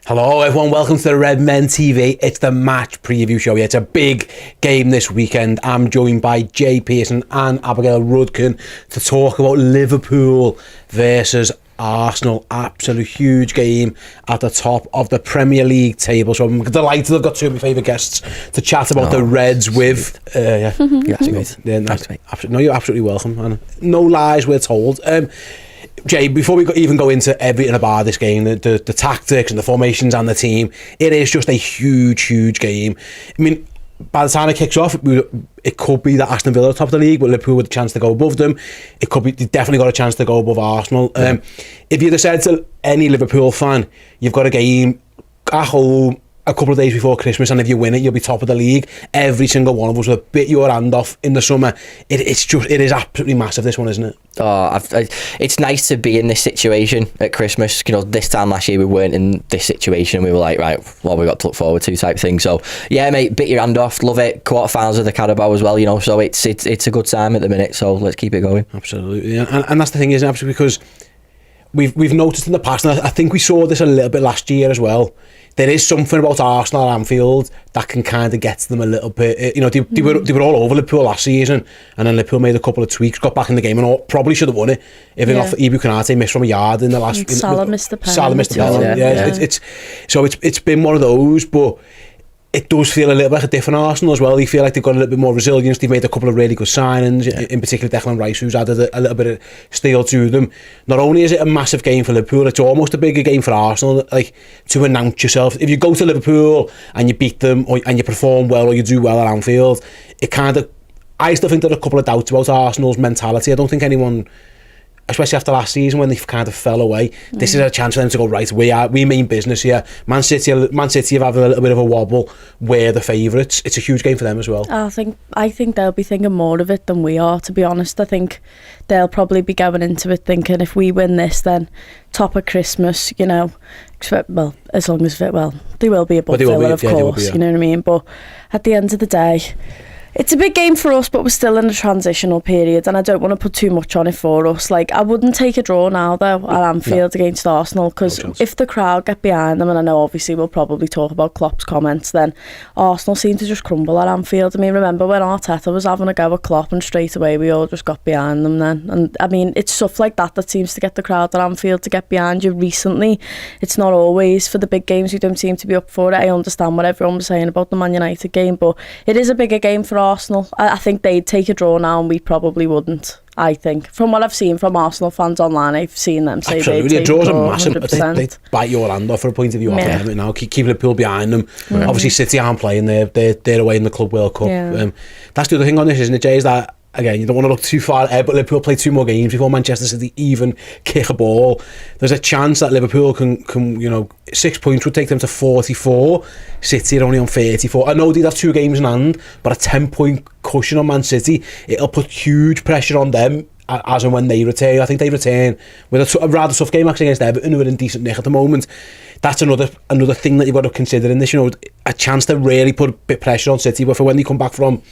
Hello everyone, welcome to the Redmen TV. It's the match preview show. Yeah, it's a big game this weekend. I'm joined by Jay Pearson and Abigail Rudkin to talk about Liverpool versus Arsenal. Absolute huge game at the top of the Premier League table. So I'm delighted I've got two of my favourite guests to chat about the Reds with. Yeah, great. Yeah, no, you're absolutely welcome. And no lies we're told. Jay, before we even go into everything about this game, the tactics and the formations and the team, it is just a huge game. I mean, by the time it kicks off, it could be that Aston Villa are top of the league, but Liverpool with a chance to go above them. It could be they definitely got a chance to go above Arsenal. If you'd have said to any Liverpool fan, you've got a game at home a couple of days before Christmas, and if you win it, you'll be top of the league. Every single one of us will bit your hand off in the summer. It is absolutely massive, this one, isn't it? It's nice to be in this situation at Christmas. You know, this time last year we weren't in this situation. We were like, right, what we got to look forward to type thing. So yeah, mate, bit your hand off. Love it. Quarterfinals of the Carabao as well. You know, so it's a good time at the minute. So let's keep it going. Absolutely, and that's the thing, isn't it? Absolutely, because we've noticed in the past, and I think we saw this a little bit last year as well. There is something about Arsenal at Anfield that can kind of get to them a little bit. You know, they were all over Liverpool last season, and then Liverpool made a couple of tweaks, got back in the game, and probably should have won it if it not for Ibu Konate missed from a yard in the last. Salah missed the penalty. Salah missed the penalty. Yeah. It's been one of those, but it does feel a little bit like a different Arsenal as well. They feel like they've got a little bit more resilience. They've made a couple of really good signings, in particular Declan Rice, who's added a little bit of steel to them. Not only is it a massive game for Liverpool, it's almost a bigger game for Arsenal, like to announce yourself. If you go to Liverpool and you beat them, and you perform well, or you do well at Anfield, it kind of... I still think there are a couple of doubts about Arsenal's mentality. I don't think anyone, especially after last season when they kind of fell away, this is a chance for them to go, right, we mean business here. Man City have had a little bit of a wobble. We're the favourites. It's a huge game for them as well. I think they'll be thinking more of it than we are, to be honest. I think they'll probably be going into it thinking, if we win this, then top of Christmas, you know, well, as long as they will be above Villa, of course, you know what I mean? But at the end of the day, it's a big game for us, but we're still in a transitional period, and I don't want to put too much on it for us. Like, I wouldn't take a draw now, though, at Anfield against Arsenal, because if the crowd get behind them, and I know obviously we'll probably talk about Klopp's comments, then Arsenal seem to just crumble at Anfield. I mean, remember when Arteta was having a go at Klopp, and straight away we all just got behind them then. And I mean, it's stuff like that seems to get the crowd at Anfield to get behind you recently. It's not always for the big games. You don't seem to be up for it. I understand what everyone was saying about the Man United game, but it is a bigger game for Arsenal. I think they'd take a draw now, and we probably wouldn't. I think, from what I've seen from Arsenal fans online, I've seen them say they'd take a draw. Absolutely, draws are massive. They bite your hand off for a point of view. Now keep Liverpool behind them. Obviously, City aren't playing; they're away in the Club World Cup. That's the other thing on this, isn't it, Jay? Is that, again, you don't want to look too far ahead, but Liverpool play 2 more games before Manchester City even kick a ball. There's a chance that Liverpool can 6 points would take them to 44. City are only on 34. I know they'd have 2 games in hand, but a 10-point cushion on Man City, it'll put huge pressure on them as and when they return. I think they return with a rather tough game actually against Everton, who are in decent nick at the moment. That's another thing that you've got to consider in this. A chance to really put a bit of pressure on City, but for when they come back from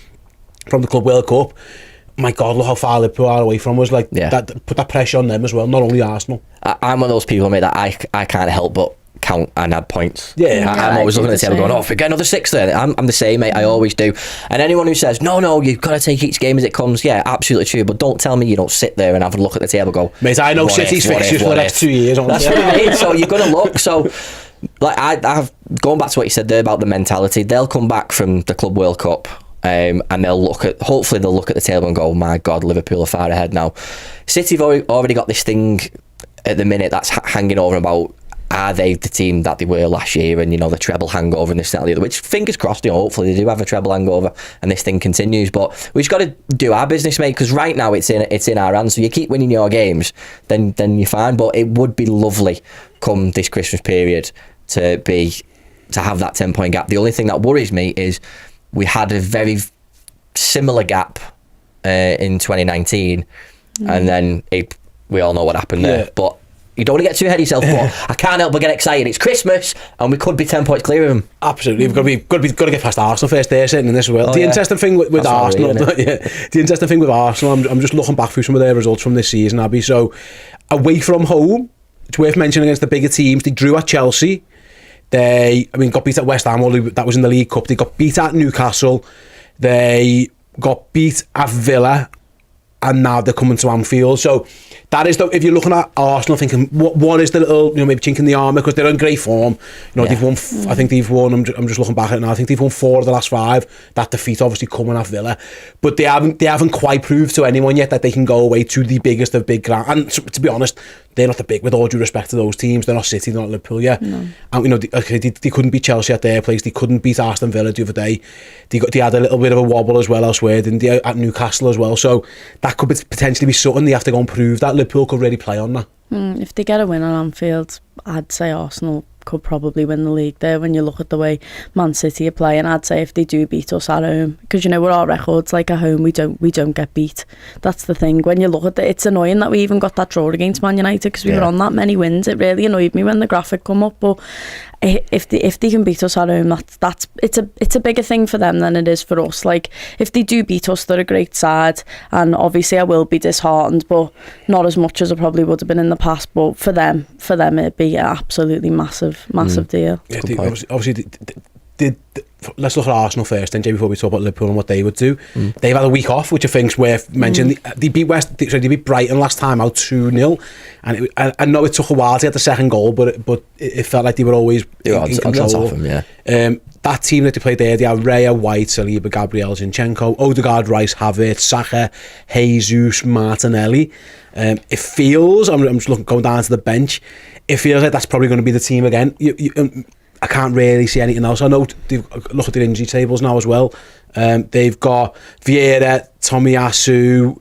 the Club World Cup, my God, look how far Liverpool are away from us. That put that pressure on them as well, not only Arsenal. I'm one of those people, mate, that I can't help but count and add points. I'm always looking at the table going, if we get another 6 there. I'm the same, mate. I always do. And anyone who says, no, you've got to take each game as it comes, yeah, absolutely true, but don't tell me you don't sit there and have a look at the table and go, mate, I know City's fixtures for the next 2 years. That's what I mean. So you've got to look. So like I've going back to what you said there about the mentality, they'll come back from the Club World Cup, and hopefully they'll look at the table and go, oh my God, Liverpool are far ahead now. City have already got this thing at the minute that's hanging over about, are they the team that they were last year, and the treble hangover and this, that and the other, which fingers crossed, hopefully they do have a treble hangover and this thing continues. But we've got to do our business, mate, because right now it's in our hands. So you keep winning your games, then you're fine. But it would be lovely come this Christmas period to have that 10-point gap. The only thing that worries me is we had a very similar gap in 2019, and then we all know what happened there. But you don't want to get too ahead of yourself, but I can't help but get excited. It's Christmas, and we could be 10 points clear of them. Absolutely, we've got to get past Arsenal first. They're sitting in this as well. The interesting thing with Arsenal, the interesting thing with Arsenal, I'm just looking back through some of their results from this season, Abby. So away from home, it's worth mentioning against the bigger teams, they drew at Chelsea. They, I mean, got beat at West Ham, that was in the League Cup. They got beat at Newcastle. They got beat at Villa, and now they're coming to Anfield. So that is, if you're looking at Arsenal thinking, what is the little, maybe chink in the armour, because they're in great form. They've won, I think they've won, I'm just looking back at it now, I think they've won 4 of the last 5. That defeat obviously coming at Villa. But they haven't quite proved to anyone yet that they can go away to the biggest of big ground. And to be honest, they're not the big, with all due respect to those teams. They're not City, they're not Liverpool yet. No. And they couldn't beat Chelsea at their place. They couldn't beat Aston Villa the other day. They had a little bit of a wobble as well elsewhere, didn't they, at Newcastle as well. So that could potentially be something they have to go and prove that Liverpool could really play on that. If they get a win on Anfield, I'd say Arsenal could probably win the league there. When you look at the way Man City are playing, I'd say if they do beat us at home, because with our records, like at home, we don't get beat. That's the thing. When you look at it, it's annoying that we even got that draw against Man United, because we were on that many wins. It really annoyed me when the graphic come up. But if they can beat us at home, it's a bigger thing for them than it is for us. Like, if they do beat us, they're a great side, and obviously I will be disheartened, but not as much as I probably would have been in the past. But for them it'd be an absolutely massive deal. Yeah, obviously, let's look at Arsenal first, then, Jay, before we talk about Liverpool and what they would do. They've had a week off, which I think's worth mentioning. They beat Brighton last time out 2-0, and I know it took a while to get the second goal, but it felt like they were always in control. That team that they played there, they had Raya, White, Saliba, Gabriel, Zinchenko, Odegaard, Rice, Havertz, Saka, Jesus, Martinelli. It feels, I'm just going down to the bench, it feels like that's probably going to be the team again. I can't really see anything else. I know look at their injury tables now as well. They've got Vieira, Tomiyasu,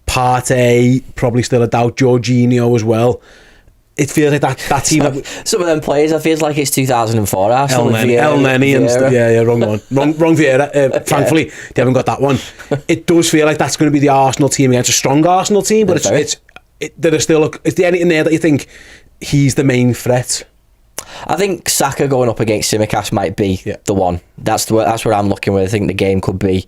Partey, probably still a doubt, Jorginho as well. It feels like that team. Some of them players, it feels like it's 2004. El Neni and stuff. Yeah, wrong one. Wrong Vieira. Thankfully, they haven't got that one. It does feel like that's going to be the Arsenal team against a strong Arsenal team, but is there anything there that you think he's the main threat? I think Saka going up against Tsimikas might be the one. That's where I'm looking with. I think the game could be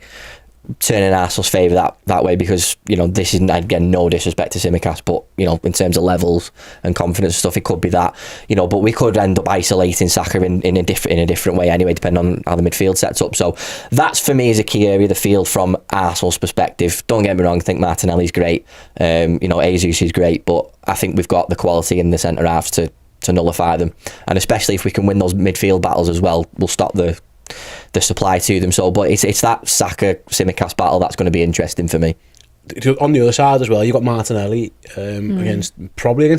turning Arsenal's favour that way, because this is, again, no disrespect to Tsimikas, but in terms of levels and confidence and stuff, it could be that, but we could end up isolating Saka in a different way anyway, depending on how the midfield sets up. So that's, for me, is a key area of the field from Arsenal's perspective. Don't get me wrong, I think Martinelli's great, Jesus is great, but I think we've got the quality in the centre halves to nullify them, and especially if we can win those midfield battles as well, we'll stop the supply to them. So, but it's that Saka Tsimikas battle that's going to be interesting for me. On the other side as well, you got Martinelli against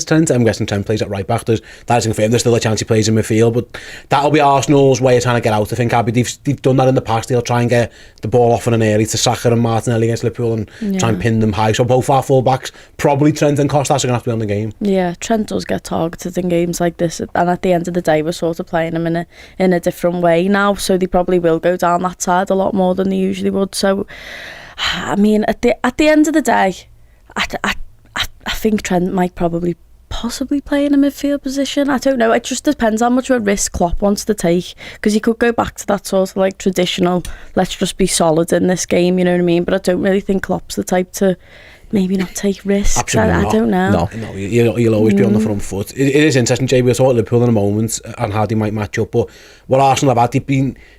Trent. I'm guessing Trent plays at right back. That is confirmed. There's still a chance he plays in midfield, but that'll be Arsenal's way of trying to get out. I think, Abby, they've done that in the past. They'll try and get the ball off in an area to Saka and Martinelli against Liverpool and try and pin them high. So both our full-backs, probably Trent and Kostas, are going to have to be on the game. Yeah, Trent does get targeted in games like this, and at the end of the day, we're sort of playing him in a different way now, so they probably will go down that side a lot more than they usually would. So, I mean, at the end of the day, I think Trent might possibly play in a midfield position. I don't know. It just depends how much of a risk Klopp wants to take, because he could go back to that sort of like traditional, let's just be solid in this game, you know what I mean? But I don't really think Klopp's the type to maybe not take risks. Absolutely I don't know. No, you'll always be on the front foot. It is interesting, Jay. We'll talk about Liverpool in a moment and how they might match up. But what Arsenal have had,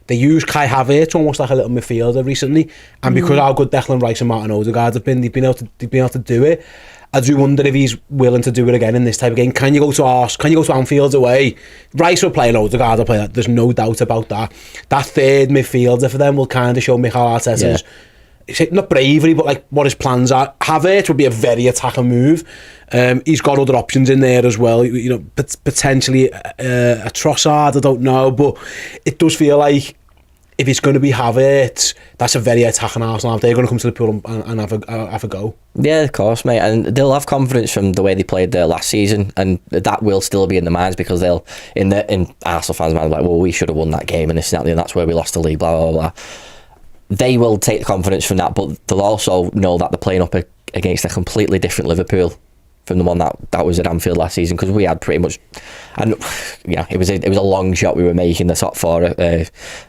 they used Kai Havertz almost like a little midfielder recently, and because how good Declan Rice and Martin Odegaard have been, they've been able to do it. I do wonder if he's willing to do it again in this type of game. Can you go to Anfield away? Rice will play and Odegaard will play that. There's no doubt about that. That third midfielder for them will kind of show Mikel Arteta's not bravery, but like what his plans are. Havertz would be a very attacking move. He's got other options in there as well. Potentially a Trossard, I don't know, but it does feel like if it's going to be Havertz, that's a very attacking Arsenal. They're going to come to the pool and have a go. Yeah, of course, mate. And they'll have confidence from the way they played there last season, and that will still be in their minds, because they'll in Arsenal fans' minds like, well, we should have won that game and this and that, and that's where we lost the league, blah blah blah. They will take the confidence from that, but they'll also know that they're playing up against a completely different Liverpool from the one that was at Anfield last season, because we had pretty much, and it was a long shot we were making the top four,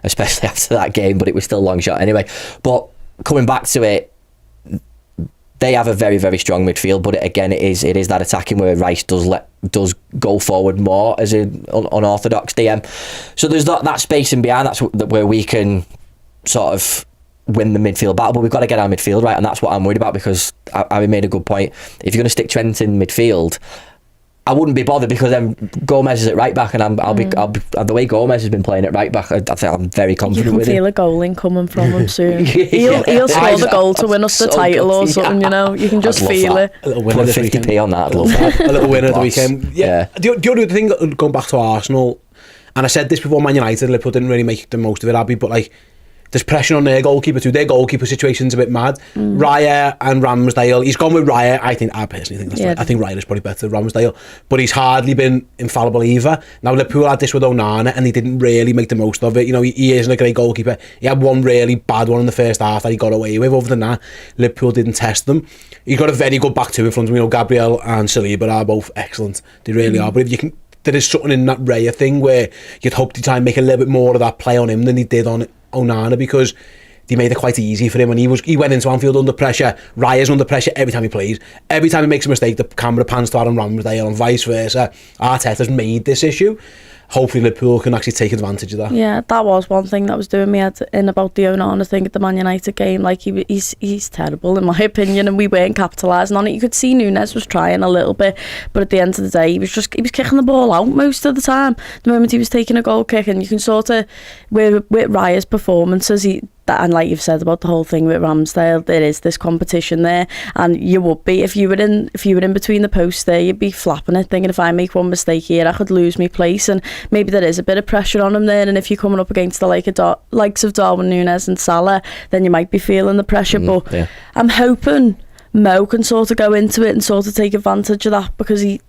especially after that game, but it was still a long shot anyway. But coming back to it, they have a very, very strong midfield, but it is that attacking where Rice does go forward more as an unorthodox DM. So there's that space in behind. That's where we can sort of win the midfield battle, but we've got to get our midfield right, and that's what I'm worried about, because I made a good point. If you're going to stick Trent in midfield, I wouldn't be bothered, because then Gomez is at right back, and I'll be the way Gomez has been playing at right back, I think I'm very confident with him. You can feel a goal incoming from him soon. He'll score the goal to win us the title or something, you know. You can just feel it. A little winner this 50p on that, I'd love that. A little winner of the weekend. Yeah. The other thing, going back to Arsenal, and I said this before Man United, Liverpool didn't really make the most of it, Abby, but like, there's pressure on their goalkeeper too. Their goalkeeper situation's a bit mad. Raya and Ramsdale. He's gone with Raya. I personally think that's right. I think Raya is probably better than Ramsdale, but he's hardly been infallible either. Now Liverpool had this with Onana, and he didn't really make the most of it. You know, he isn't a great goalkeeper. He had one really bad one in the first half that he got away with. Other than that, Liverpool didn't test them. He's got a very good back two in front of him. You know, Gabriel and Saliba are both excellent. They really are. But if you can, there is something in that Raya thing where you'd hope to try and make a little bit more of that play on him than he did on Onana, because they made it quite easy for him, and he went into Anfield under pressure. Raya's under pressure every time he plays. Every time he makes a mistake, the camera pans to Aaron Ramsdale, and vice versa. Arteta's made this issue. Hopefully Liverpool can actually take advantage of that. Yeah, that was one thing that was doing me head in about the Onana thing at the Man United game. Like, he's terrible in my opinion, and we weren't capitalising on it. You could see Núñez was trying a little bit, but at the end of the day, he was kicking the ball out most of the time. The moment he was taking a goal kick, and you can sort of, with Raya's performances, and like you've said about the whole thing with Ramsdale, there is this competition there, and you would be, if you were in between the posts there, you'd be flapping it, thinking, if I make one mistake here, I could lose my place. And maybe there is a bit of pressure on him there, and if you're coming up against the likes of Darwin Núñez and Salah, then you might be feeling the pressure. But yeah, I'm hoping Mo can sort of go into it and sort of take advantage of that, because he's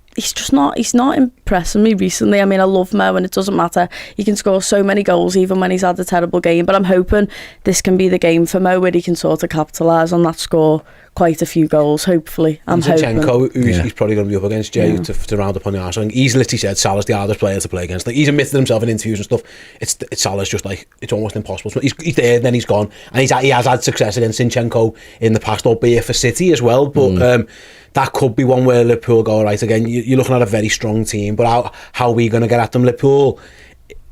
not impressing me recently. I mean, I love Mo, and it doesn't matter. He can score so many goals even when he's had a terrible game. But I'm hoping this can be the game for Mo where he can sort of capitalise on that, score quite a few goals, hopefully. I'm hoping. He's probably going to be up against Jay to round up on the Arsenal. He's literally said Salah's the hardest player to play against. Like, he's admitted himself in interviews and stuff. It's Salah's just like, it's almost impossible. So he's there, then he's gone, and he has had success against Zinchenko in the past, albeit for City as well. But that could be one where Liverpool go, right, again, you're looking at a very strong team, but how are we going to get at them? Liverpool,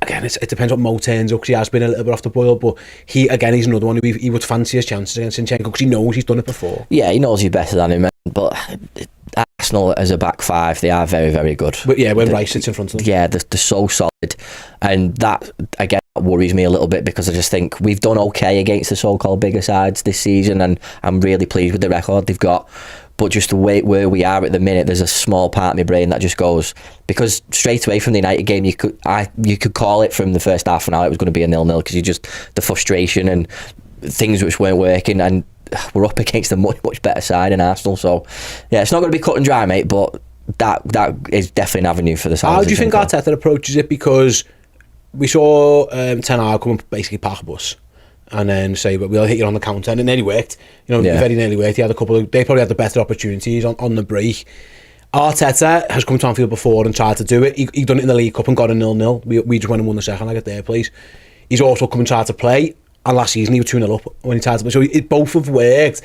again, it depends what Mo turns up, because he has been a little bit off the boil, but he's another one who he would fancy his chances against Zinchenko, because he knows he's done it before. Yeah, he knows he's better than him, but Arsenal as a back five, they are very, very good. But yeah, when Rice sits in front of them. Yeah, they're so solid, and that, again, worries me a little bit, because I just think we've done okay against the so-called bigger sides this season, and I'm really pleased with the record they've got. But just the way where we are at the minute, there's a small part of my brain that just goes, because straight away from the United game, you could call it from the first half an hour it was going to be a 0-0, because you just, the frustration and things which weren't working, and we're up against a much better side in Arsenal. So yeah, it's not going to be cut and dry, mate, but that is definitely an avenue for the side. How do you think Arteta approaches it? Because we saw Ten Hag come and basically pack a bus and then say, but we'll hit you on the counter, and it nearly worked. You know, very nearly worked. He had they probably had the better opportunities on the break. Arteta has come to Anfield before and tried to do it. He done it in the League Cup and got a 0-0. We just went and won the second leg at their place. He's also come and tried to play, and last season he was 2-0 up when he tried to play. So both have worked.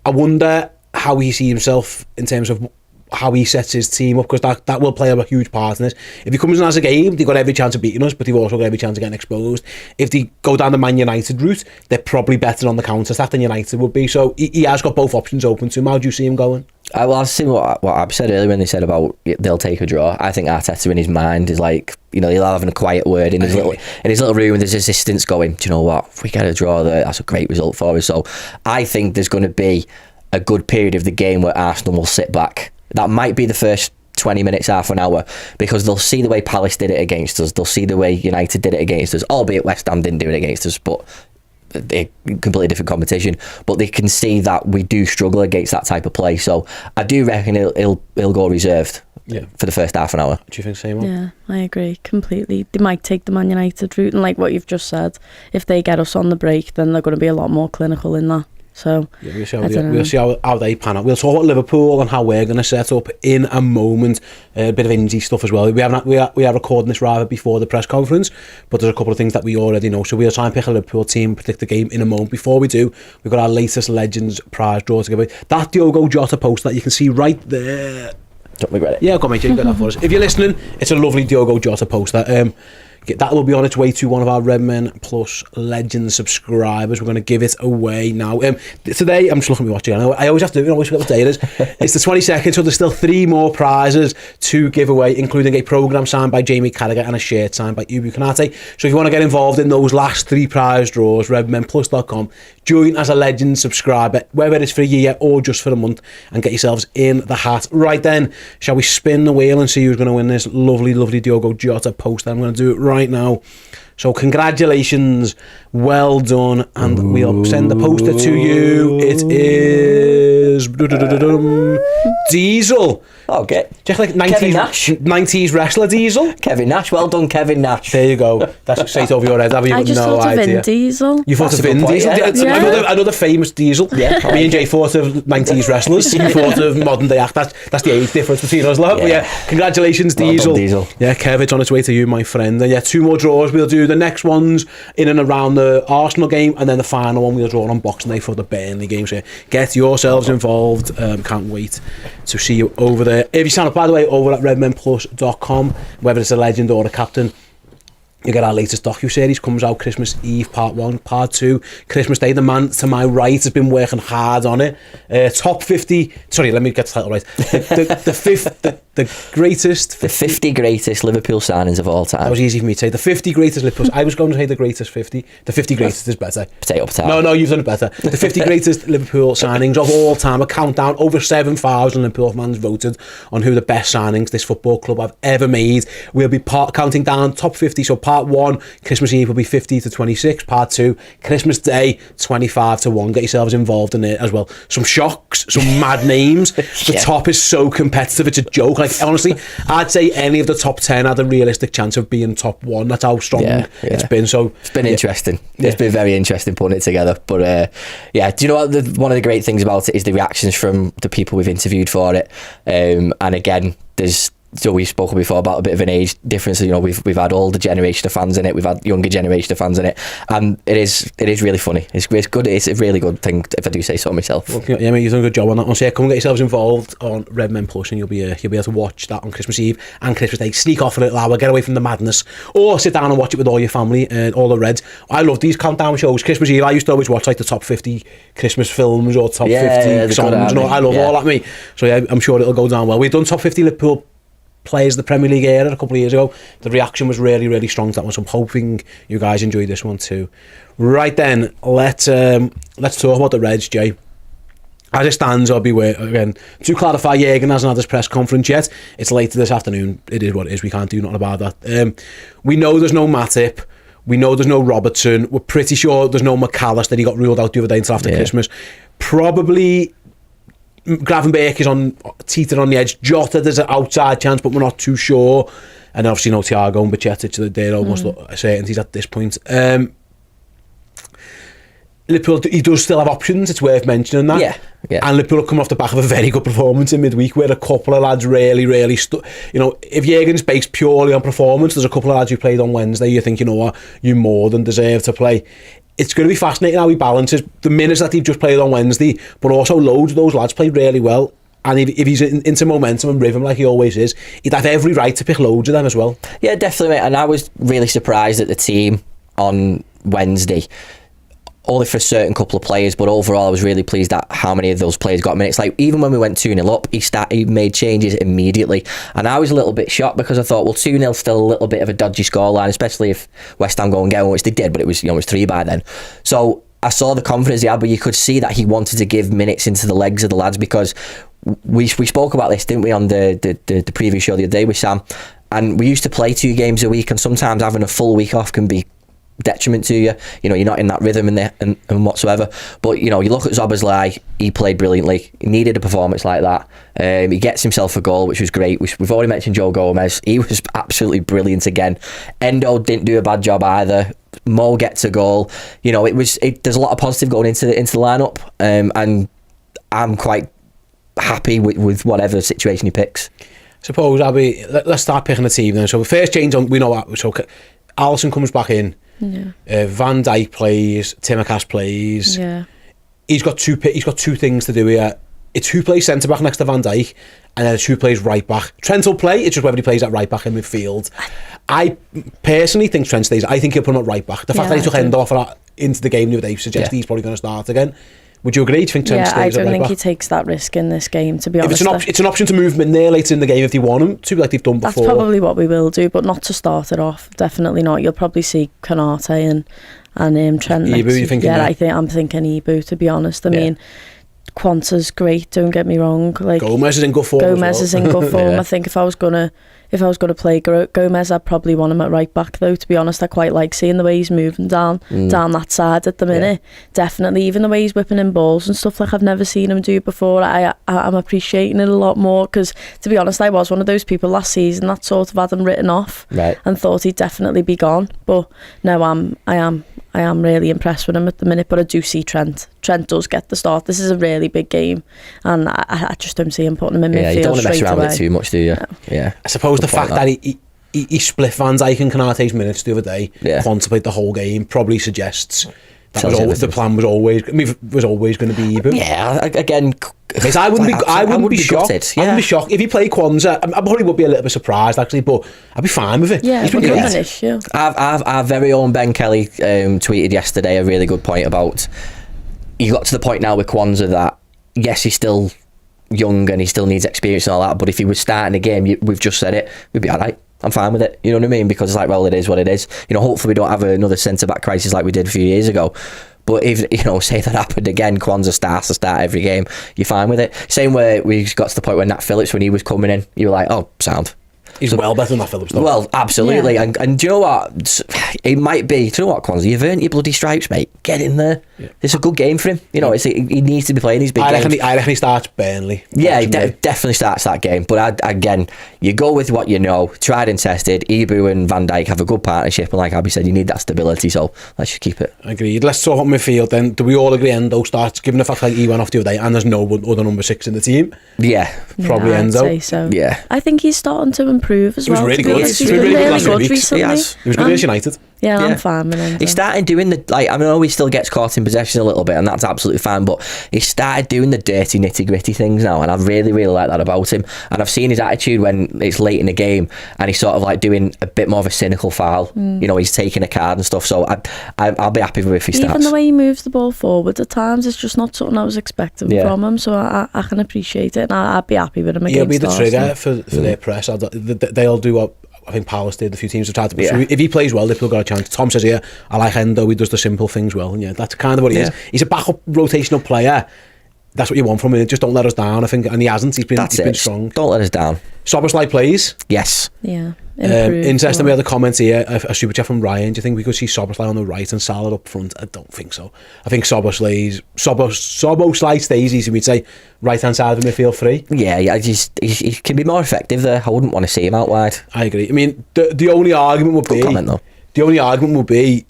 I wonder how he sees himself in terms of how he sets his team up, because that will play a huge part in this. If he comes in as a game, they've got every chance of beating us, but they've also got every chance of getting exposed. If they go down the Man United route, they're probably better on the counter-attack than United would be. So he has got both options open to him. How do you see him going? Well, I've seen what Ab said earlier when they said about they'll take a draw. I think Arteta in his mind is like, you know, he'll have a quiet word in his little room with his assistants going, do you know what, if we get a draw there, that's a great result for us. So I think there's going to be a good period of the game where Arsenal will sit back. That might be the first 20 minutes, half an hour, because they'll see the way Palace did it against us, they'll see the way United did it against us, albeit West Ham didn't do it against us, but a completely different competition. But they can see that we do struggle against that type of play. So I do reckon he'll go reserved for the first half an hour. Do you think same? Yeah, I agree completely. They might take the Man United route, and like what you've just said, if they get us on the break, then they're going to be a lot more clinical in that. So we'll see how they pan out. We'll talk about Liverpool and how we're going to set up in a moment. A bit of indie stuff as well. We are recording this rather before the press conference, but there's a couple of things that we already know. So we'll try and pick a Liverpool team, predict the game in a moment. Before we do, we've got our latest Legends prize draw to give away. That Diogo Jota poster that you can see right there. Don't regret it. Yeah, go on, mate. You got that for us. If you're listening, it's a lovely Diogo Jota poster. That will be on its way to one of our Redmen Plus Legends subscribers. We're going to give it away now. Today, I'm just looking at my watch again. I always have to do it. I always forget what day it is. It's the 22nd, so there's still 3 more prizes to give away, including a programme signed by Jamie Carragher and a shirt signed by Ubu Kanate. So if you want to get involved in those last 3 prize draws, redmenplus.com, join as a Legends subscriber, whether it's for a year or just for a month, and get yourselves in the hat. Right then, shall we spin the wheel and see who's going to win this lovely, lovely Diogo Jota poster? I'm going to do it right now. So congratulations, well done, and we'll send the poster to you. It is Diesel. Okay. Just like 90s wrestler Diesel. Kevin Nash, well done, Kevin Nash. There you go. That's straight over your head. Have you I just no thought of idea? Vin Diesel. You thought of Vin Diesel? Yeah. Another famous Diesel. Yeah. Me and Jay thought of 90s wrestlers. You thought of modern day actors. That's the age difference between us, love. Yeah. But yeah, congratulations, Well Diesel. done, Diesel. Yeah, Kev, it's on its way to you, my friend. And yeah, 2 more draws. We'll do the next ones in and around the Arsenal game, and then the final one we'll draw on Boxing Day for the Burnley game. So get yourselves involved. Can't wait to see you over there. If you sign up, by the way, over at redmenplus.com, whether it's a legend or a captain, you get our latest docu-series. Comes out Christmas Eve, part 1, part 2, Christmas Day. The man to my right has been working hard on it. Top 50, sorry, let me get the title right. The 50 greatest Liverpool signings of all time. That was easy for me to say. The 50 greatest Liverpool. I was going to say the greatest 50. The 50 greatest is better. Potato. No, you've done it better. The 50 greatest Liverpool signings of all time. A countdown. Over 7,000 Liverpool fans voted on who the best signings this football club have ever made. We'll be counting down top 50. So part 1, Christmas Eve, will be 50 to 26. Part 2, Christmas Day, 25 to 1. Get yourselves involved in it as well. Some shocks, some mad names. The top is so competitive. It's a joke. Like, honestly, I'd say any of the top 10 had a realistic chance of being top 1. That's how strong it's been. So it's been interesting. It's been very interesting putting it together. But do you know what? One of the great things about it is the reactions from the people we've interviewed for it. And again, so we've spoken before about a bit of an age difference. You know, we've had older generation of fans in it, we've had younger generation of fans in it, and it is really funny. It's good. It's a really good thing, if I do say so myself. Well, yeah, mate, you've done a good job on that one. So yeah, come and get yourselves involved on Redmen Plus, and you'll be able to watch that on Christmas Eve and Christmas Day. Sneak off a little hour, get away from the madness, or sit down and watch it with all your family and all the Reds. I love these countdown shows. Christmas Eve, I used to always watch like the top 50 Christmas films or top 50 songs. I love all that, mate. So yeah, I'm sure it'll go down well. We've done top 50 Liverpool players of the Premier League era a couple of years ago. The reaction was really, really strong to that one, so I'm hoping you guys enjoyed this one too. Right then, let's talk about the Reds, Jay. As it stands, I'll be again to clarify, Jürgen hasn't had his press conference yet. It's later this afternoon. It is what it is. We can't do nothing about that. We know there's no Matip. We know there's no Robertson. We're pretty sure there's no McAllister. He got ruled out the other day until after Christmas. Probably Gravenberch is teetering on the edge. Jota, there's an outside chance, but we're not too sure. And obviously, no Thiago and Bajcetic, they're almost certainties at this point. Liverpool, he does still have options, it's worth mentioning that. Yeah. And Liverpool are coming off the back of a very good performance in midweek, where a couple of lads really, really if Jürgen's based purely on performance, there's a couple of lads who played on Wednesday, you think, you know what, you more than deserve to play. It's going to be fascinating how he balances the minutes that he just played on Wednesday, but also loads of those lads played really well. And if he's into momentum and rhythm like he always is, he'd have every right to pick loads of them as well. Yeah, definitely, mate. And I was really surprised at the team on Wednesday. Only for a certain couple of players, but overall I was really pleased at how many of those players got minutes. Like, even when we went 2-0 up, he made changes immediately, and I was a little bit shocked because I thought, well, 2-0 still a little bit of a dodgy scoreline, especially if West Ham go and get one, which they did, but it was, it was 3 by then. So I saw the confidence he had, but you could see that he wanted to give minutes into the legs of the lads, because we spoke about this, didn't we, on the preview show the other day with Sam, and we used to play 2 games a week, and sometimes having a full week off can be detriment to you. You know, you're not in that rhythm and whatsoever. But, you know, you look at Szoboszlai, he played brilliantly. He needed a performance like that. He gets himself a goal, which was great. We've already mentioned Joe Gomez. He was absolutely brilliant again. Endo didn't do a bad job either. Mo gets a goal. You know, there's a lot of positive going into the lineup, and I'm quite happy with whatever situation he picks. Suppose, Abby, let's start picking a team then. So the first change we know that. So Alisson comes back in. Yeah. Van Dijk plays. Timikas plays. Yeah. He's got two things to do here. It's who plays centre back next to Van Dijk, and then it's who plays right back. Trent will play. It's just whether he plays at right back in midfield. I personally think Trent stays. I think he'll put him at right back. The fact that he took Endo off into the game the other day suggests he's probably going to start again. Would you agree? Do you think Trent stays at right back? I don't think he takes that risk in this game, to be honest. It's an option to move him in there later in the game if they want him to, like they've done before. That's probably what we will do, but not to start it off. Definitely not. You'll probably see Konate and Trent. Ibu, you thinking? Yeah, I'm thinking Ibu, to be honest. I mean, Quanta's great, don't get me wrong. Like, Gomez is in good form. Is in good form. I think if I was gonna play Gomez, I'd probably want him at right back though, to be honest. I quite like seeing the way he's moving down that side at the minute. Definitely, even the way he's whipping in balls and stuff like I've never seen him do before. I'm appreciating it a lot more, because to be honest, I was one of those people last season that sort of had him written off and thought he'd definitely be gone. But no, I am really impressed with him at the minute, but I do see Trent. Trent does get the start. This is a really big game, and I just don't see him putting him in midfield. You don't want to mess around away. with it too much, do you? No. Yeah. I suppose the fact that he split Van Dijk and Konate's minutes the other day, contemplate the whole game, probably suggests that the plan was always going to be Ibu. Yeah, again, I wouldn't be shocked. Gutted, yeah. I wouldn't be shocked if he played Kwanzaa. I probably would be a little bit surprised actually, but I'd be fine with it. Yeah, he's been great. An issue. Our very own Ben Kelly tweeted yesterday a really good point about, you got to the point now with Kwanzaa that yes, he's still young and he still needs experience and all that, but if he was starting a game, we've just said it, we'd be alright. I'm fine with it, you know what I mean? Because it's like, well, it is what it is. You know, hopefully we don't have another centre-back crisis like we did a few years ago. But if, you know, say that happened again, Kwanzaa starts to start every game, you're fine with it. Same way we got to the point where Nat Phillips, when he was coming in, you were like, oh, sound. He's well better than Nat Phillips though. Well, absolutely. Yeah. And do you know what? It might be, do you know what, Kwanzaa? You've earned your bloody stripes, mate. Get in there. Yeah. It's a good game for him. You know, he needs to be playing these big games. I reckon he starts Burnley. Yeah, he definitely starts that game. But again, you go with what you know, tried and tested. Ibu and Van Dijk have a good partnership, and like Abby said, you need that stability, so let's just keep it. Agreed. Let's talk on midfield then. Do we all agree Endo starts, given the fact that he went off the other day and there's no other number 6 in the team? Yeah. Probably Endo. I'd say so. Yeah. I think he's starting to improve as well. He was really good. He's been really good recently. He was good against United. Yeah, I'm fine with him. He started doing I know he still gets caught in possession a little bit, and that's absolutely fine, but he started doing the dirty nitty-gritty things now, and I really, really like that about him. And I've seen his attitude when it's late in the game, and he's sort of like doing a bit more of a cynical foul. You know, he's taking a card and stuff, so I'll be happy with if he starts. Even the way he moves the ball forward at times, it's just not something I was expecting from him, so I can appreciate it, and I'd be happy with him against He'll be the trigger for their press. They'll do what I think Palace did. A few teams have tried to. So if he plays well, Liverpool got a chance. Tom says here, I like Endo. He does the simple things well, and that's kind of what he is. He's a backup rotational player. That's what you want from him. Just don't let us down. I think, and he hasn't. He's been strong. Don't let us down. Szoboszlai plays. Yes. Yeah. Interesting. We had a comment here, a super chat from Ryan. Do you think we could see Szoboszlai on the right and Salah up front? I don't think so. I think Szoboszlai stays, easy we'd say, right hand side of the midfield free. Yeah. He can be more effective there. I wouldn't want to see him out wide. I agree. I mean, the only argument would be. Good comment, though. The only argument would be,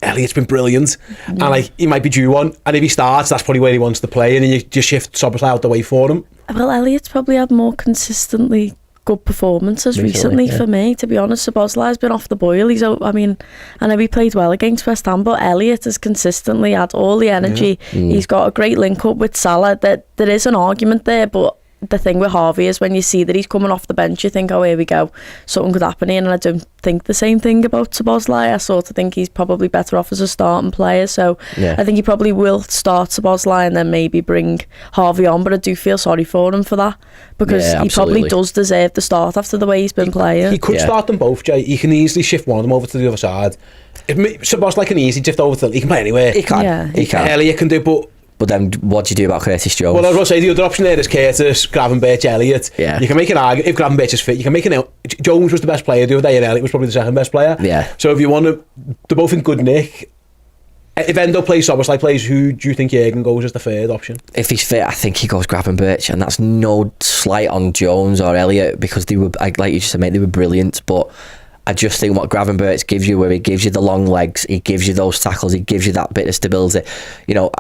Elliot's been brilliant, and he might be due one. And if he starts, that's probably where he wants to play, and then you just shift Szoboszlai out the way for him. Well, Elliot's probably had more consistently good performances recently for me, to be honest. Szoboszlai's been off the boil. I know he played well against West Ham, but Elliot has consistently had all the energy. He's got a great link up with Salah. There is an argument there, but the thing with Harvey is when you see that he's coming off the bench, you think, oh, here we go, something could happen here. And I don't think the same thing about Szoboszlai. I sort of think he's probably better off as a starting player, so I think he probably will start Szoboszlai and then maybe bring Harvey on, but I do feel sorry for him for that, because he probably does deserve the start after the way he's been playing. He could start them both, Jay. He can easily shift one of them over to the other side. If Szoboszlai can easily shift over to, he can play anywhere. He can. Elliot can do, but But then, what do you do about Curtis Jones? Well, I was going to say, the other option there is Curtis, Gravenberch, Elliott. Yeah. You can make an argument, if Gravenberch is fit, you can make an... Jones was the best player the other day, and Elliott was probably the second best player. Yeah. So if you want to... They're both in good nick. If Endo plays, Soboslai plays, who do you think Jürgen goes as the third option? If he's fit, I think he goes Gravenberch, and that's no slight on Jones or Elliott, because they were, like you just said, mate, they were brilliant, but I just think what Gravenberch gives you, where he gives you the long legs, he gives you those tackles, he gives you that bit of stability. You know,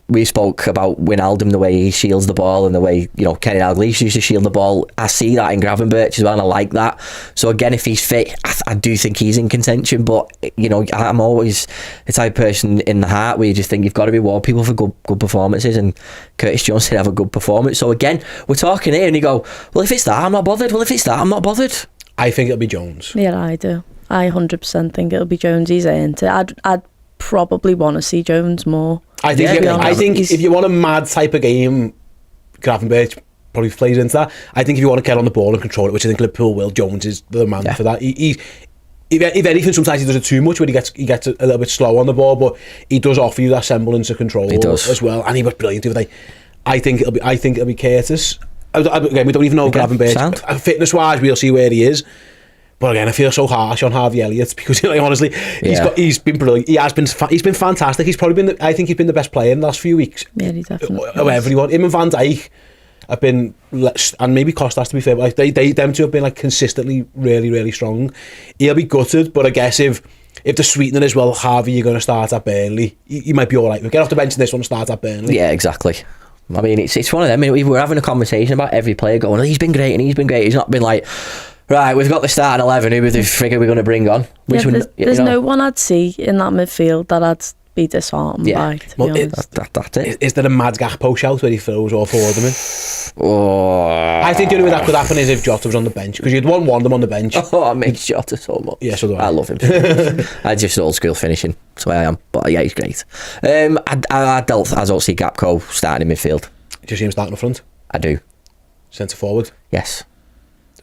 we spoke about Wijnaldum, the way he shields the ball, and the way, you know, Kenny Dalglish used to shield the ball. I see that in Gravenberch as well, and I like that. So again, if he's fit, I do think he's in contention. But, you know, I'm always the type of person in the heart where you just think you've got to reward people for good performances, and Curtis Jones did have a good performance. So again, we're talking here, and you go, well, if it's that, I'm not bothered. Well, if it's that, I'm not bothered. I think it'll be Jones. Yeah, I do. I 100% think it'll be Jones. He's earned it. I'd probably want to see Jones more. I think if you want a mad type of game, Gravenberch probably plays into that. I think if you want to get on the ball and control it, which I think Liverpool will, Jones is the man for that. If anything, sometimes he does it too much, where he gets a little bit slow on the ball, but he does offer you that semblance of control as well, and he was brilliant the other day. I think it'll be Curtis. Again, we don't even know Gravenberch. Fitness wise, we'll see where he is. But again, I feel so harsh on Harvey Elliott, because, like, honestly, he's been brilliant. He's been fantastic. He's probably I think he's been the best player in the last few weeks. Yeah, he definitely. Everyone, him and Van Dijk have been, and maybe Costas, to be fair, but like them two have been like consistently really, really strong. He'll be gutted, but I guess if the sweetener is, well, Harvey, you're going to start at Burnley, you might be all right. We'll get off the bench in this one and start at Burnley. Yeah, exactly. I mean, it's one of them. I mean, we're having a conversation about every player going, oh, he's been great and he's been great. He's not been like, right, we've got the starting 11, who the figure we're going to bring on? There's no one I'd see in that midfield that I'd be disheartened by, to be honest. That's it. Is there a mad Gakpo shout where he throws all four of them in? Oh, I think the only way that could happen is if Jota was on the bench, because you'd want one of them on the bench. Oh, I miss Jota so much. Yeah, so do I. I love him. I just old school finishing. That's why I am. But yeah, he's great. I don't see Gakpo starting in midfield. Do you see him starting up front? I do. Centre forward? Yes.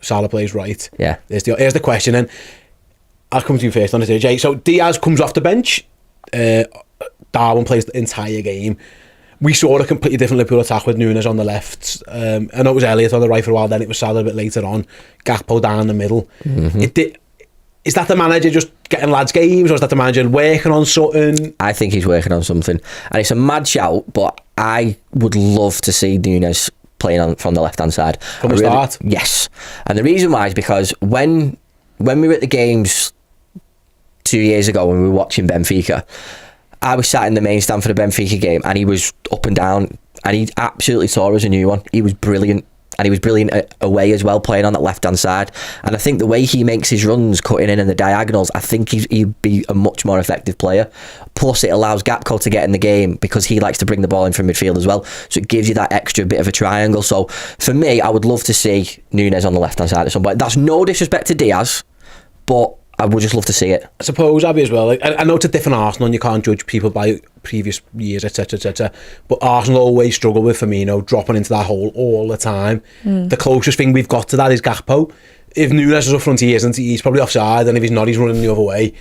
Salah plays right. Yeah. Here's the question, and I'll come to you first on this, Jay. So Diaz comes off the bench. Darwin plays the entire game. We saw a completely different Liverpool attack with Núñez on the left. I know it was Elliott on the right for a while, then it was Salah a bit later on. Gakpo down the middle. Mm-hmm. Is that the manager just getting lads games, or is that the manager working on something? I think he's working on something. And it's a mad shout, but I would love to see Núñez playing from the left-hand side. From the start? Yes. And the reason why is because when we were at the games 2 years ago, when we were watching Benfica, I was sat in the main stand for the Benfica game, and he was up and down, and he absolutely saw as a new one. He was brilliant, and he was brilliant away as well, playing on that left-hand side. And I think the way he makes his runs, cutting in the diagonals, I think he'd be a much more effective player. Plus, it allows Gakpo to get in the game, because he likes to bring the ball in from midfield as well. So it gives you that extra bit of a triangle. So for me, I would love to see Núñez on the left-hand side at some point. That's no disrespect to Diaz, but I would just love to see it. I suppose, Abby, as well. Like, I know it's a different Arsenal, and you can't judge people by previous years, etc., etc. But Arsenal always struggle with Firmino dropping into that hole all the time. The closest thing we've got to that is Gakpo. If Núñez is up front, he isn't. He's probably offside, and if he's not, he's running the other way.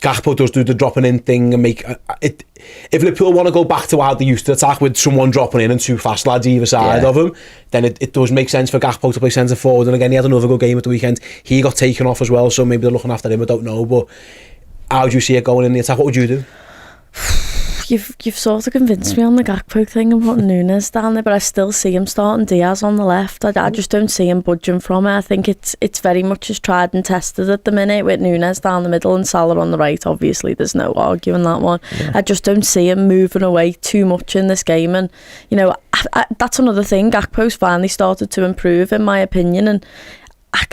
Gakpo does do the dropping in thing and make it. If Liverpool want to go back to how they used to attack, with someone dropping in and two fast lads either side of him, then it does make sense for Gakpo to play centre forward. And again, he had another good game at the weekend. He got taken off as well, so maybe they're looking after him. I don't know, but how do you see it going in the attack? What would you do? You've sort of convinced me on the Gakpo thing and putting Núñez down there, but I still see him starting Diaz on the left. I just don't see him budging from it. I think it's very much as tried and tested at the minute, with Núñez down the middle and Salah on the right. Obviously, there's no arguing that one. Yeah. I just don't see him moving away too much in this game, and you know, that's another thing. Gakpo's finally started to improve, in my opinion, and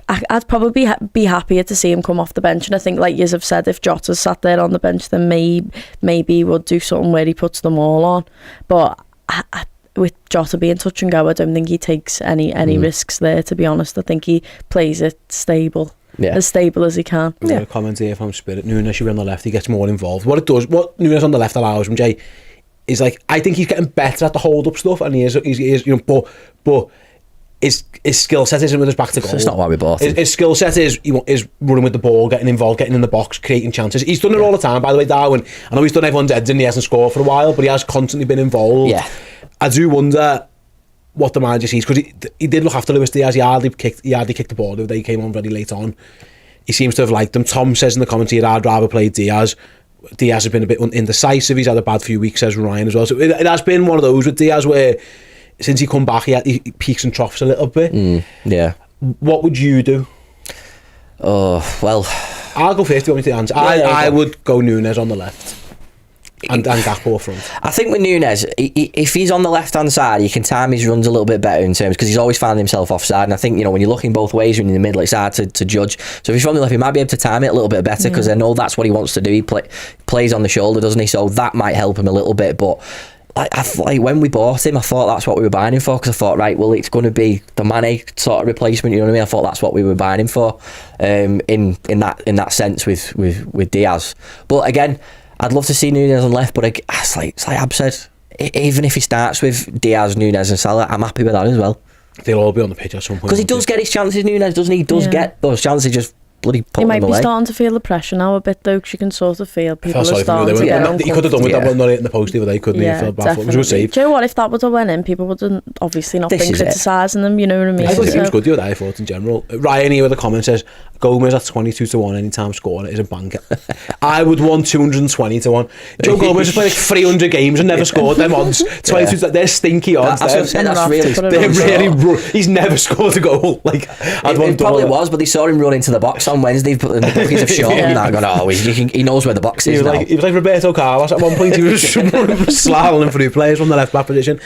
I'd probably be happier to see him come off the bench. And I think, like you have said, if Jota's sat there on the bench, then maybe he would do something where he puts them all on. But with Jota being touch and go, I don't think he takes any risks there, to be honest. I think he plays it stable. Yeah. As stable as he can. A comment here from Spirit. Núñez should be on the left, he gets more involved. What Núñez on the left allows him, Jay, is like, I think he's getting better at the hold up stuff, and he is, you know, but his skill set isn't with his back to goal. It's not why we bought him. His skill set is running with the ball, getting involved, getting in the box, creating chances. He's done it all the time, by the way, Darwin. I know he's done everyone's heads and he hasn't scored for a while, but he has constantly been involved. Yeah. I do wonder what the manager sees, because he did look after Luis Diaz. He hardly kicked the ball the day he came on very late on. He seems to have liked him. Tom says in the commentary, I'd rather play Diaz. Diaz has been a bit indecisive. He's had a bad few weeks, says Ryan as well. So it has been one of those with Diaz where since he come back, he peaks and troughs a little bit. Yeah. What would you do? Oh, well... I'll go first. Do you want me to answer? I would go Núñez on the left. And Gakpo front. I think with Núñez, if he's on the left-hand side, you can time his runs a little bit better in terms, because he's always finding himself offside. And I think, when you're looking both ways, when you're in the middle, it's hard to judge. So if he's from the left, he might be able to time it a little bit better, because I know that's what he wants to do. He plays on the shoulder, doesn't he? So that might help him a little bit. But like when we bought him, I thought that's what we were buying him for, because I thought, right, well, it's going to be the Mane sort of replacement. You know what I mean? I thought that's what we were buying him for, in that sense with Diaz. But again, I'd love to see Núñez on left, but it's like Ab said, even if he starts with Diaz, Núñez and Salah, I'm happy with that as well. They'll all be on the pitch at some point. Because he does get his chances, Núñez, doesn't he? He does get those chances, just bloody put He them might away. be starting to feel the pressure now a bit, though, because you can sort of feel people are starting to get uncomfortable. He could have done with that one, not hitting the post the other day, couldn't he? Yeah, It was a good save. Do you know what? If that would have went in, people would have obviously not been criticising them, you know what I mean? I thought he was good the other day, I thought, in general. Ryan here with a comment says, Gomez at 22-1 anytime scoring, it is a banker. I would want 220-1. Joe Gomez has played like 300 games and never scored them odds. 22, they're stinky odds. That's really he's never scored a goal. Like, it probably was, but they saw him run into the box on Wednesday, but the bookies have shown him that, going, he knows where the box is now. He was like Roberto Carlos at one point. He was slaloming through players from the left back position.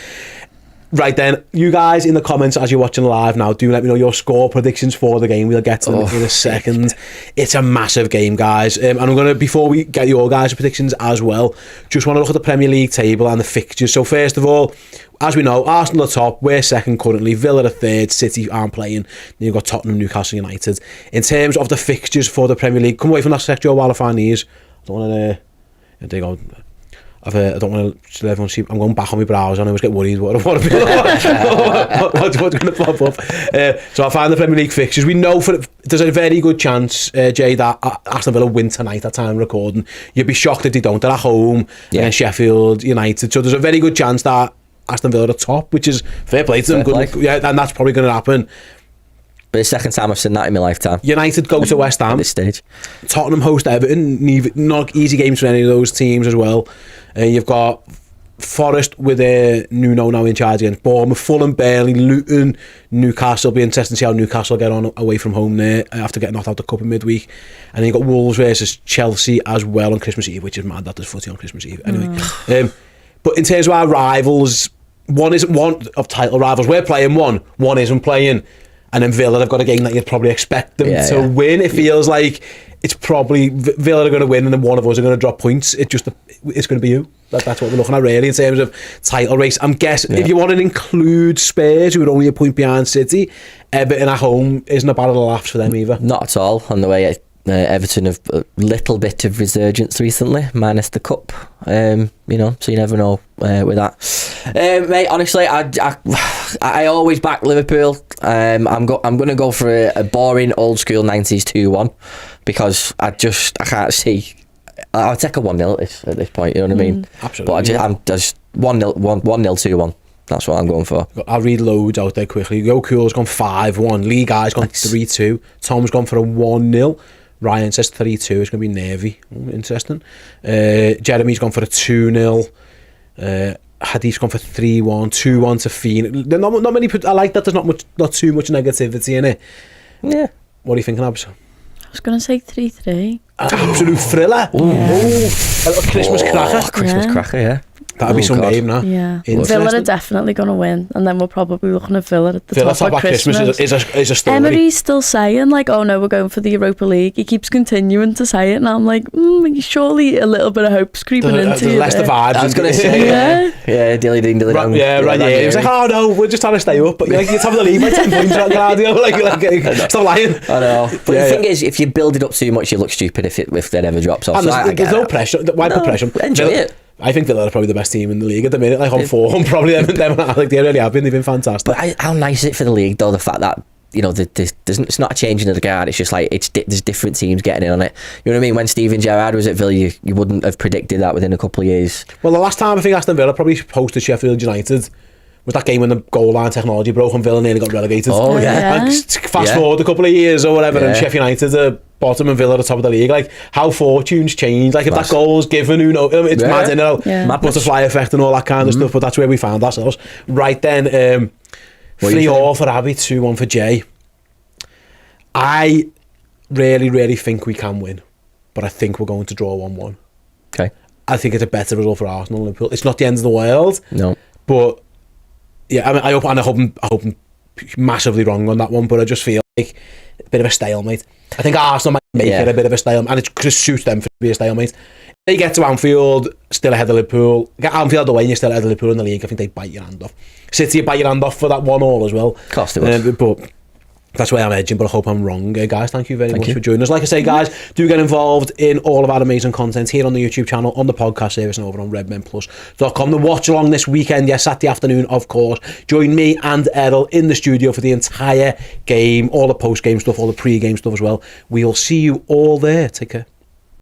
Right then, you guys in the comments as you're watching live now, do let me know your score predictions for the game. We'll get to them in a second. It's a massive game, guys. And I'm going to, before we get your guys' predictions as well, just want to look at the Premier League table and the fixtures. So first of all, as we know, Arsenal are top, we're second currently, Villa are third, City aren't playing, then you've got Tottenham, Newcastle United. In terms of the fixtures for the Premier League, come away from that sector while I find these. I don't want to... There you go. I don't want to let everyone see. I'm going back on my browser and I always get worried what's going to pop up. So I'll find the Premier League fixtures. We know there's a very good chance, Jay, that Aston Villa win tonight at time of recording. You'd be shocked if they don't. They're at home against Sheffield United. So there's a very good chance that Aston Villa are top, which is fair play to them. Good, and that's probably going to happen. But it's the second time I've seen that in my lifetime. United go to West Ham at this stage. Tottenham host Everton. Not easy games for any of those teams as well. You've got Forest with Nuno now in charge against Bournemouth, Fulham, Burnley, Luton, Newcastle. It'll be interesting to see how Newcastle get on away from home there after getting knocked out the cup in midweek. And then you've got Wolves versus Chelsea as well on Christmas Eve, which is mad that there's footy on Christmas Eve. Anyway, but in terms of our rivals, one isn't one of title rivals. We're playing one isn't playing. And then Villa, they've got a game that you'd probably expect them to win. It feels like it's probably Villa are going to win and then one of us are going to drop points. It's going to be you. That's what we're looking at really in terms of title race. I'm guessing if you want to include Spurs, who are only a point behind City, Everton at home isn't a bad of a laugh for them either. Not at all. On the way, Everton have a little bit of resurgence recently, minus the cup. So you never know with that. Mate, honestly, I always back Liverpool. I'm going to go for a boring old school 90s 2-1 because I can't see. I'll take a 1-0 at this point. You know what I mean? Absolutely. But I'm just 1-0, 2-1. That's what I'm going for. I'll read loads out there quickly. Yo Cool's gone 5-1. Lee Guy's gone 3-2. Tom's gone for a 1-0. Ryan says 3-2. It's going to be Navy. Interesting. Jeremy's gone for a 2-0. Hadith's gone for 3-1. 2-1 to Fiend. Not many. I like that. There's not too much negativity in it. Yeah. What are you thinking, Abs? I was going to say 3-3. Absolute thriller. A Christmas cracker. Christmas cracker, yeah. That'll be some game now. Yeah. Villa are definitely going to win, and then we're probably looking at Villa at the top of Christmas. is a story. Emery's still saying, like, oh no, we're going for the Europa League. He keeps continuing to say it, and I'm like, surely a little bit of hope's creeping into you. Less the vibes. I was going to say, yeah, dilly ding, dilly dong. Yeah, right, yeah. He was like, oh no, we're just trying to stay up. But you're top of the league by 10 points, like, stop lying. I know. But the thing is, if you build it up too much, you look stupid if it ever drops off. And there's no pressure. Why put pressure? Enjoy it. I think Villa are probably the best team in the league at the minute, like on form, probably them like they really have been. They've been fantastic. But how nice is it for the league though, the fact that, you know, it's not a changing of the guard. It's just like there's different teams getting in on it. You know what I mean? When Steven Gerrard was at Villa, you wouldn't have predicted that within a couple of years. Well, the last time I think Aston Villa probably hosted Sheffield United was that game when the goal line technology broke and Villa nearly got relegated. Oh yeah. And fast forward a couple of years or whatever, and Sheffield United are bottom and Villa at the top of the league. Like, how fortunes change. Like, if that goal's given, who knows? It's mad, you know, butterfly effect and all that kind of stuff. But that's where we found ourselves. Right then, 3-all for Abby, 2-1 for Jay. I really, really think we can win, but I think we're going to draw 1-1. Okay. I think it's a better result for Arsenal and Liverpool. It's not the end of the world. No. But yeah, I mean, I hope I'm massively wrong on that one, but I just feel like a bit of a stalemate. I think Arsenal might make it a bit of a stalemate, and it just suits them for to be a stalemate. If they get to Anfield, still ahead of Liverpool. Get Anfield away and you're still ahead of Liverpool in the league, I think they bite your hand off. City bite your hand off for that 1-all as well. Of course they would. But that's where I'm edging, but I hope I'm wrong. Guys, thank you very much for joining us. Like I say, guys, do get involved in all of our amazing content here on the YouTube channel, on the podcast service, and over on redmenplus.com. The watch along this weekend, Saturday afternoon, of course. Join me and Errol in the studio for the entire game, all the post-game stuff, all the pre-game stuff as well. We'll see you all there. Take care.